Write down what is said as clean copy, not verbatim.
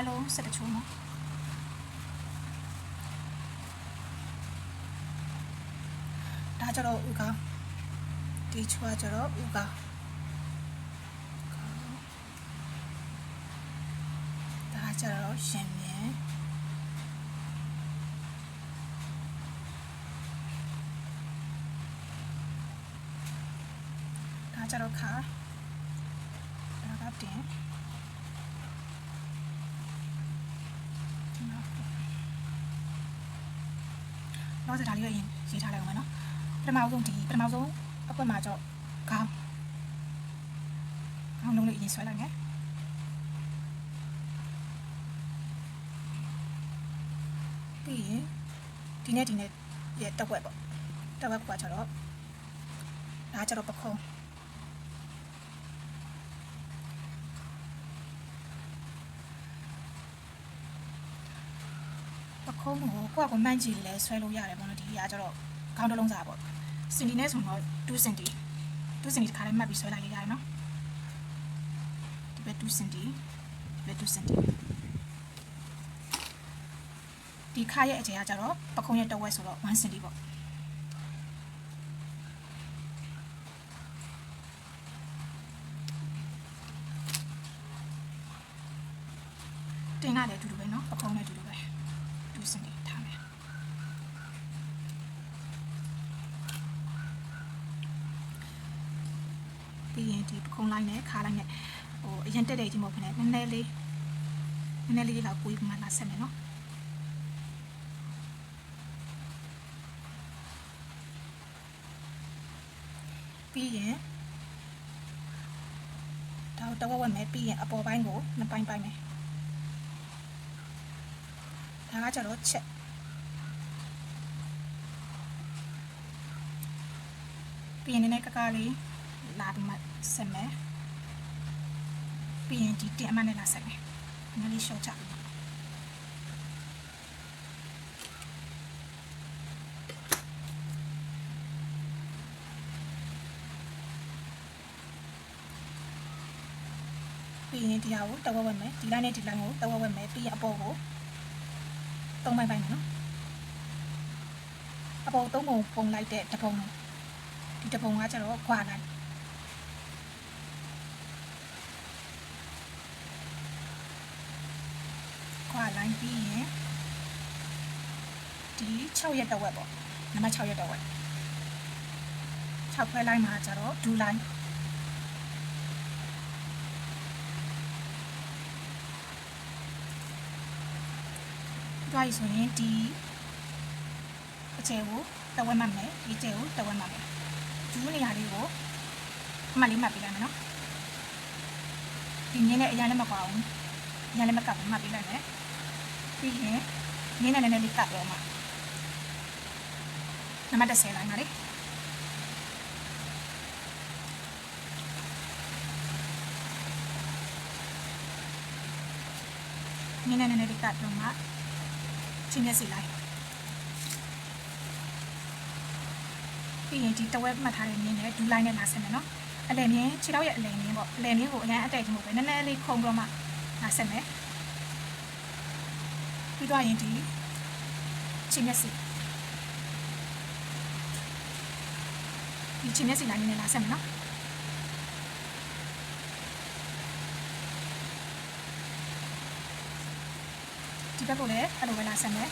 အားလုံး7ချိုးနော်ဒါကြတော့ဥကောင်းဒီချိုးကကြတော့ဥကောင်းဒါကြတော့ရှင်မြင်ဒါကြတော့ခါဒါကတင်တော့ဒါလေးရရင်ရေးထားလိုက်အောင်မယ်နော်ပထမဆုံးအကွက်မှာတော့ခေါင်းလုံးလေးရေးဆွဲလိုက်မယ်ပြီးရင်ဒီနဲ့ရဲ့တက်ဝက်ပေါ့တက်ဝက်ကကျတော့ဒါကျတော့ပခုံးကိုကိုမှန်းကြည့်လဲဆွဲလို့ရတယ်ပေါ့နော်ဒီကကျတော့ခေါင်းတစ်လုံးစားပေါ့စင်တီနဲ့ဆိုတော့2စင်တီတစ်ခါလေးမှတ်ပြီးဆွဲလိုက်ရရတယ်နော်ဒီဘက်2စင်တီဒီဘက်2စင်တီဒီခါရဲ့အကျယ်ကကျတော့ပခုံးရဲ့တစ်ဝက်ဆိုတော့1စင်တီပေါ့တင်ကလည်းအတူတူပဲနော်ပခုံးနဲ့အတူတူပဲ2စင်တီထားမယ်ပြီးရင်ဒီပခုံးလိုက်နဲ့ခါလိုက်နဲ့ဟိုအရင်တက်တဲ့ကြီးမဟုတ်ဘဲနဲ့နည်းနည်းလေးလောက်ကိုမှလာဆက်မယ်နော်ပြီးရင်ဒါတော့ဝက်မယ်ပြီးရင်အပေါ်ပိုင်းကိုနှစ်ပိုင်းမယ်ဒါကကြတော့ချက်ပြီးရင်နည်းနည်းကလေးလာပြီးမှဆက်မယ်ပြီးရင်ဒီတင်အမှတ်နဲ့လာဆက်မယ်နည်းလေးရှော့ချပြီးရင်ဒီဟာကိုတဝက်ဝက်မယ်ဒီလိုင်းနဲ့ဒီလိုင်းကိုတဝက်ဝက်မယ်ပြီးရင်အပေါ်ကို3ပိုင်းမယ်နော်အပေါ်3ပုံပုံလိုက်တဲ့တပုံဒီတပုံကကျတော့ခွာလိုက် line ပြီးရင်ဒီ6ရက်တဝက်ပေါ့နံပါတ်6ရက်တဝက်6ခွဲ line မှာကျတော့ do line တွားရဆိုရင်ဒီအကျယ်ကိုတဝက်မှတ်မယ်ဒီကျယ်ကိုတဝက်မှတ်မယ်ဒူးနေရာလေးကိုအမှတ်လေးမှတ်ပေးလိုက်မယ်နော်ဒီညင်းနဲ့အရင်လည်းမကွာဘူးညလည်းမကပ်ဘူးမှတ်ပေးလိုက်မယ်ပြီးရင်ညင်းနဲ့လည်းလေးကပ်တော့မှနံပါတ်10လိုက်ပါလေညင်းနဲ့လေးကပ်တော့မှချင်းမျက်စိလိုက်ပြီးရင်ဒီတဝက်မှတ်ထားတဲ့ညင်းနဲ့ဒူးလိုက်နဲ့လာဆက်မယ်နော်အလယ်မြင်းခြေထောက်ရဲ့အလယ်မြင်းပေါ့အလယ်မြင်းကိုအရင်အတက်ချင်ဖို့ပဲနည်းနည်းလေးခုံတော့မှလာဆက်မယ်ပြီးတော့ရင်ဒီချင်းမျက်စိဒီချင်းမျက်စိလိုက်နဲ့လာဆက်မယ်နော်ဒီဘက်ကိုလည်းအဲ့လိုပဲလာဆက်မယ်